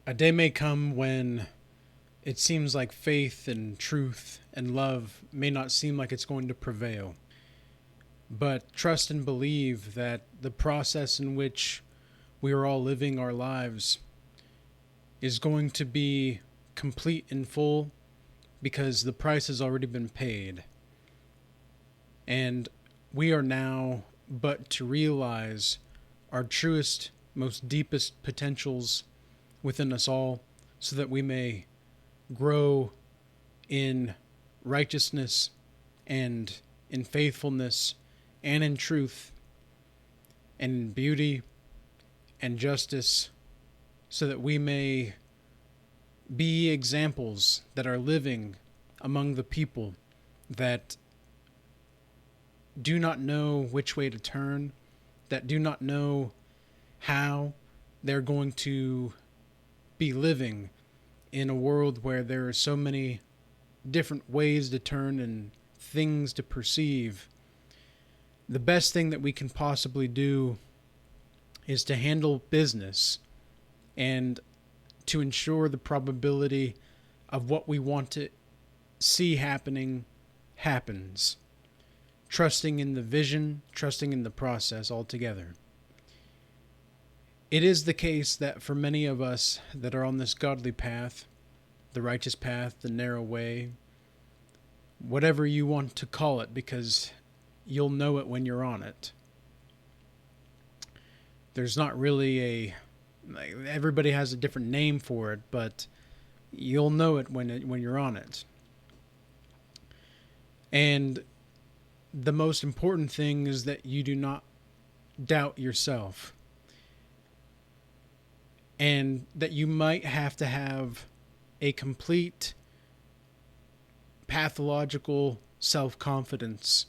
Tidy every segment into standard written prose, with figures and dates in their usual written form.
A day may come when it seems like faith and truth and love may not seem like it's going to prevail. But trust and believe that the process in which we are all living our lives is going to be complete and full because the price has already been paid. And we are now but to realize our truest, most deepest potentials within us all so that we may grow in righteousness and in faithfulness and in truth and in beauty and justice so that we may be examples that are living among the people that do not know which way to turn, that do not know how they're going to be living in a world where there are so many different ways to turn and things to perceive. The best thing that we can possibly do is to handle business and to ensure the probability of what we want to see happening happens. Trusting in the vision, trusting in the process altogether. It is the case that for many of us that are on this godly path, the righteous path, the narrow way, whatever you want to call it, because you'll know it when you're on it. There's not really everybody has a different name for it, but you'll know it when you're on it. And the most important thing is that you do not doubt yourself. And that you might have to have a complete pathological self-confidence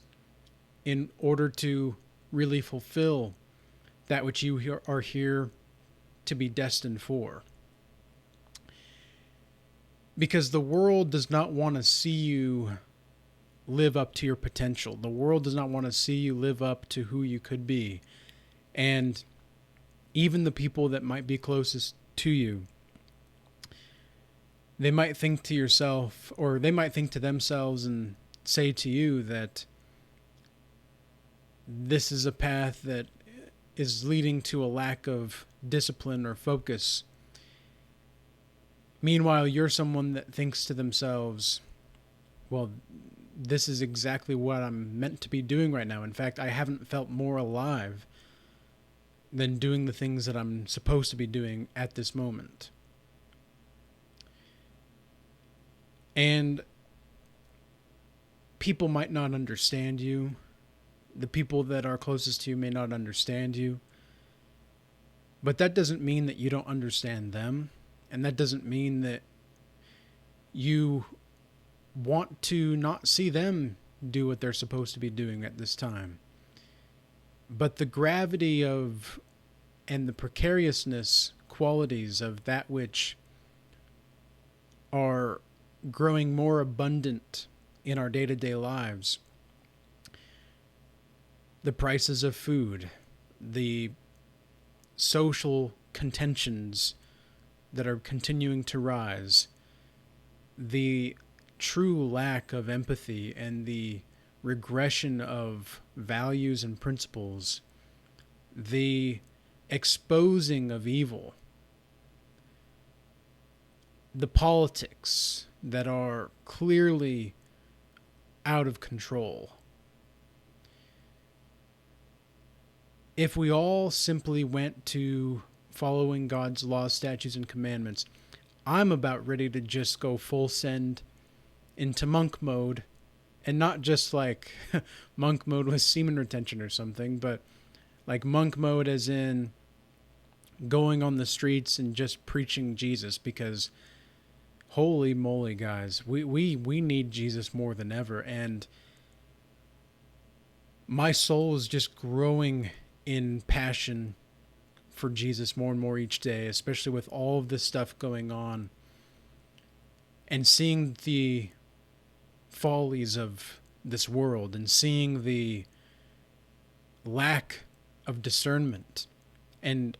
in order to really fulfill that which you are here to be destined for. Because the world does not want to see you live up to your potential. The world does not want to see you live up to who you could be. And even the people that might be closest to you, they might think to yourself, or they might think to themselves and say to you that this is a path that is leading to a lack of discipline or focus. Meanwhile, you're someone that thinks to themselves, well, this is exactly what I'm meant to be doing right now. In fact, I haven't felt more alive than doing the things that I'm supposed to be doing at this moment. And people might not understand you. The people that are closest to you may not understand you. But that doesn't mean that you don't understand them. And that doesn't mean that you want to not see them do what they're supposed to be doing at this time. But the gravity of and the precariousness qualities of that which are growing more abundant in our day-to-day lives, the prices of food, the social contentions that are continuing to rise, the true lack of empathy and the regression of values and principles, the exposing of evil, the politics that are clearly out of control. If we all simply went to following God's laws, statutes, and commandments, I'm about ready to just go full send into monk mode, and not just like monk mode with semen retention or something, but like monk mode as in going on the streets and just preaching Jesus, because holy moly, guys, we need Jesus more than ever. And my soul is just growing in passion for Jesus more and more each day, especially with all of this stuff going on and seeing the follies of this world and seeing the lack of discernment. And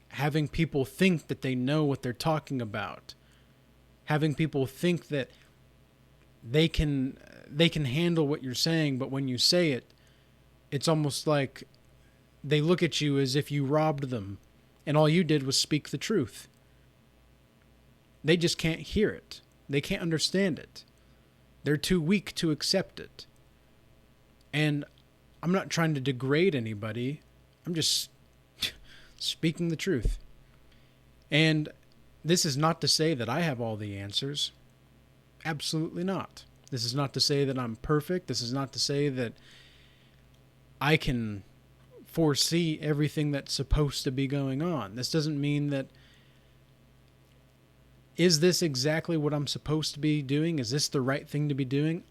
having people think that they know what they're talking about, having people think that they can handle what you're saying, but when you say it, it's almost like they look at you as if you robbed them and all you did was speak the truth. They just can't hear it. They can't understand it. They're too weak to accept it. And I'm not trying to degrade anybody. I'm just speaking the truth. And this is not to say that I have all the answers. Absolutely not. This is not to say that I'm perfect. This is not to say that I can foresee everything that's supposed to be going on. This doesn't mean that, is this exactly what I'm supposed to be doing? Is this the right thing to be doing?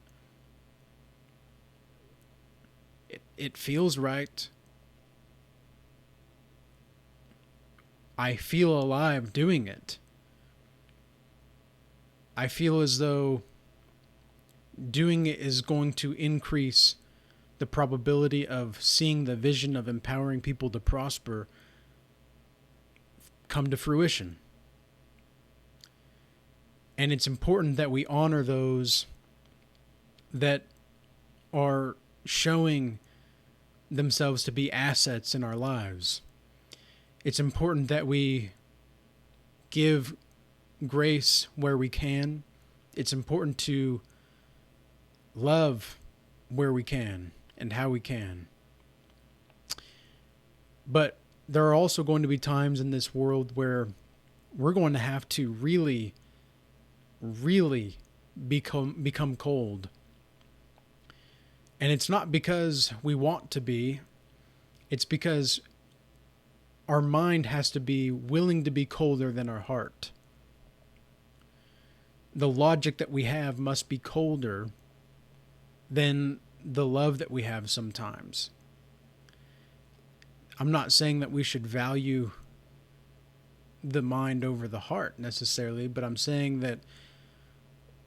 It feels right. I feel alive doing it. I feel as though doing it is going to increase the probability of seeing the vision of empowering people to prosper come to fruition. And it's important that we honor those that are showing themselves to be assets in our lives. It's important that we give grace where we can. It's important to love where we can and how we can. But there are also going to be times in this world where we're going to have to really become cold. And it's not because we want to be. It's because our mind has to be willing to be colder than our heart. The logic that we have must be colder than the love that we have sometimes. I'm not saying that we should value the mind over the heart necessarily, but I'm saying that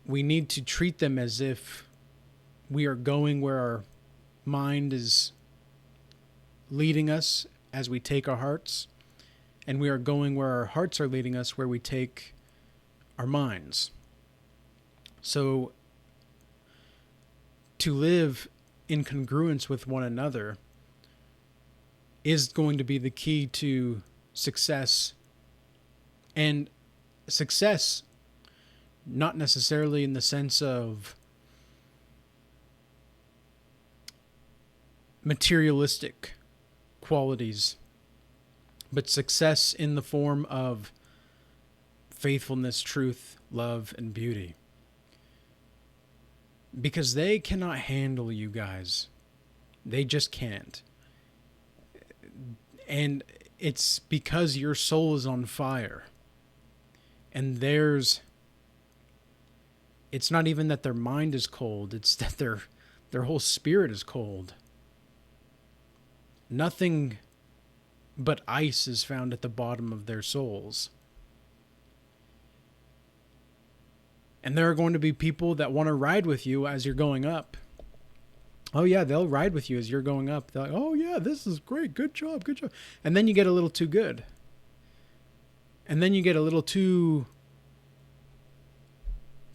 we need to treat them as if we are going where our mind is leading us as we take our hearts, and we are going where our hearts are leading us where we take our minds. So to live in congruence with one another is going to be the key to success. And success, not necessarily in the sense of materialistic qualities, but success in the form of faithfulness, truth, love, and beauty. Because they cannot handle you guys. They just can't. And it's because your soul is on fire. And it's not even that their mind is cold, it's that their whole spirit is cold. Nothing but ice is found at the bottom of their souls. And there are going to be people that want to ride with you as you're going up. Oh yeah, they'll ride with you as you're going up. They're like, oh yeah, this is great. Good job. Good job. And then you get a little too good. And then you get a little too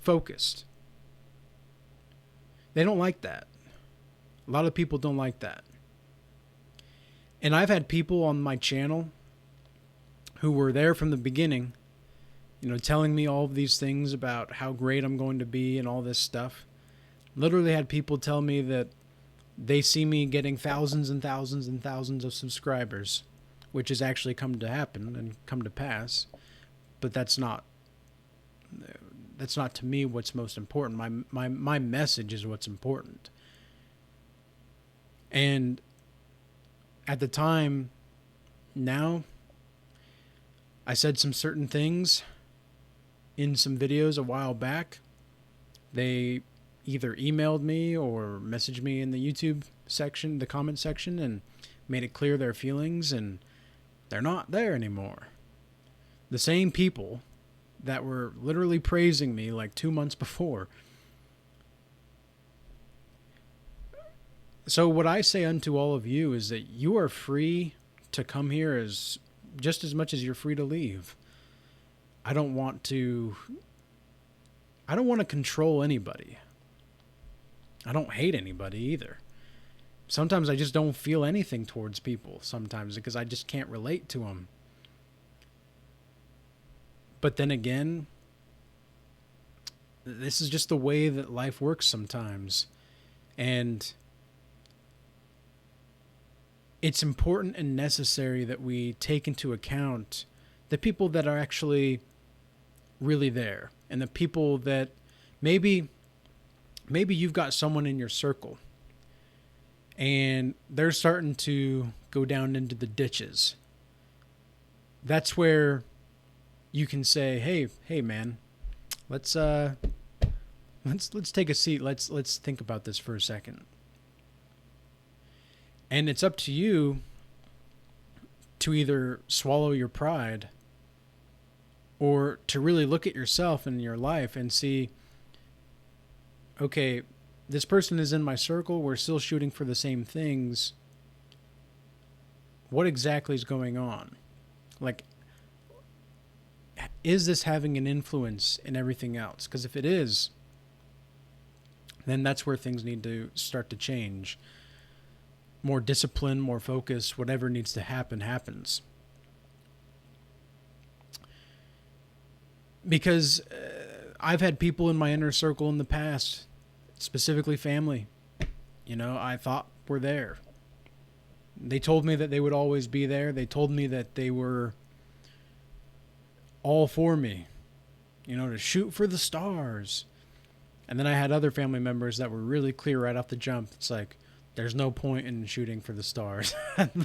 focused. They don't like that. A lot of people don't like that. And I've had people on my channel who were there from the beginning, telling me all of these things about how great I'm going to be and all this stuff. Literally had people tell me that they see me getting thousands and thousands and thousands of subscribers, which has actually come to happen and come to pass. But that's not to me what's most important. My message is what's important. And at the time, now, I said some certain things in some videos a while back. They either emailed me or messaged me in the YouTube section, the comment section, and made it clear their feelings, and they're not there anymore. The same people that were literally praising me like 2 months before. So what I say unto all of you is that you are free to come here as just as much as you're free to leave. I don't want to control anybody. I don't hate anybody either. Sometimes I just don't feel anything towards people sometimes because I just can't relate to them. But then again, this is just the way that life works sometimes. And it's important and necessary that we take into account the people that are actually really there, and the people that maybe you've got someone in your circle and they're starting to go down into the ditches. That's where you can say, hey man, let's take a seat. Let's think about this for a second. And it's up to you to either swallow your pride or to really look at yourself and your life and see, okay, this person is in my circle. We're still shooting for the same things. What exactly is going on? Like, is this having an influence in everything else? Because if it is, then that's where things need to start to change. More discipline, more focus, whatever needs to happen, happens. Because I've had people in my inner circle in the past, specifically family, I thought were there. They told me that they would always be there. They told me that they were all for me, to shoot for the stars. And then I had other family members that were really clear right off the jump. It's like, there's no point in shooting for the stars.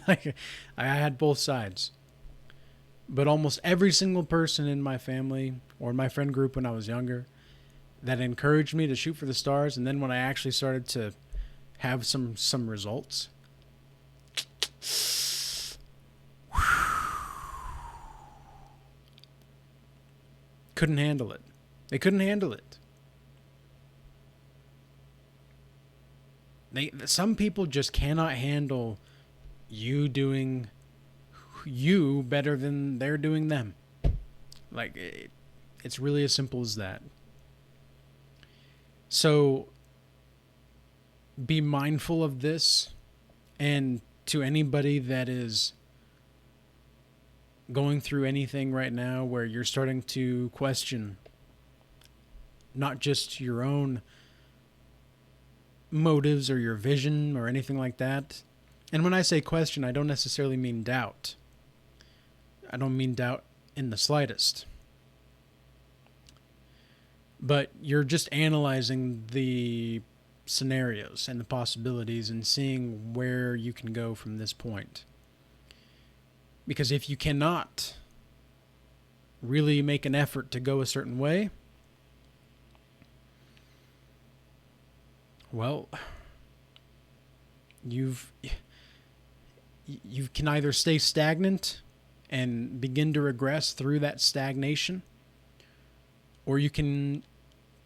Like, I had both sides. But almost every single person in my family or my friend group when I was younger that encouraged me to shoot for the stars, and then when I actually started to have some results, couldn't handle it. They couldn't handle it. Some people just cannot handle you doing you better than they're doing them. Like, it's really as simple as that. So be mindful of this, and to anybody that is going through anything right now where you're starting to question not just your own motives or your vision or anything like that. And when I say question, I don't necessarily mean doubt. I don't mean doubt in the slightest. But you're just analyzing the scenarios and the possibilities and seeing where you can go from this point. Because if you cannot really make an effort to go a certain way, well, you can either stay stagnant and begin to regress through that stagnation, or you can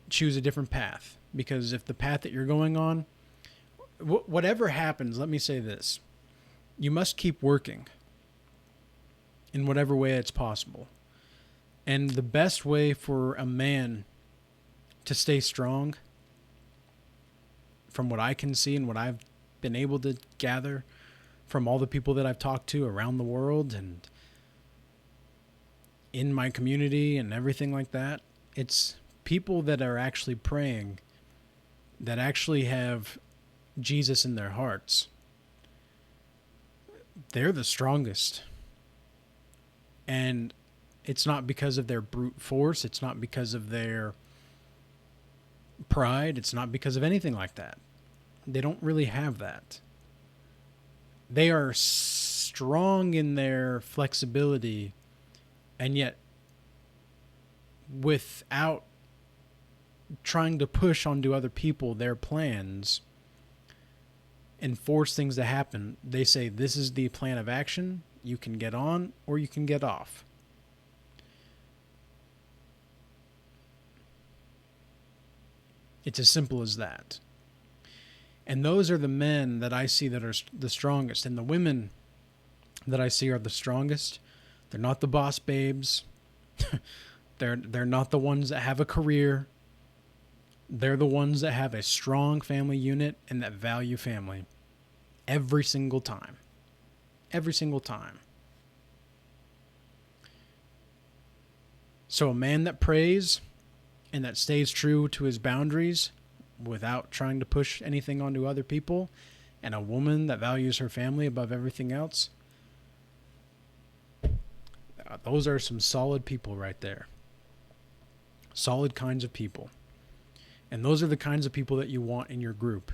choose a different path. Because if the path that you're going on, whatever happens, let me say this, you must keep working in whatever way it's possible. And the best way for a man to stay strong, from what I can see and what I've been able to gather from all the people that I've talked to around the world and in my community and everything like that, it's people that are actually praying, that actually have Jesus in their hearts. They're the strongest. And it's not because of their brute force. It's not because of their pride. It's not because of anything like that. They don't really have that. They are strong in their flexibility, and yet without trying to push onto other people their plans and force things to happen, they say, this is the plan of action. You can get on or you can get off. It's as simple as that. And those are the men that I see that are the strongest. And the women that I see are the strongest. They're not the boss babes. They're not the ones that have a career. They're the ones that have a strong family unit and that value family every single time. Every single time. So a man that prays and that stays true to his boundaries without trying to push anything onto other people, and a woman that values her family above everything else, those are some solid people right there. Solid kinds of people. And those are the kinds of people that you want in your group.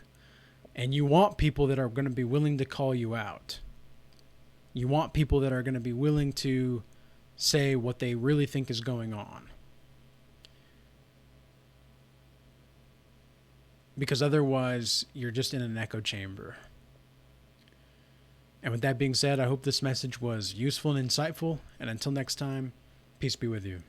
And you want people that are going to be willing to call you out. You want people that are going to be willing to say what they really think is going on. Because otherwise, you're just in an echo chamber. And with that being said, I hope this message was useful and insightful. And until next time, peace be with you.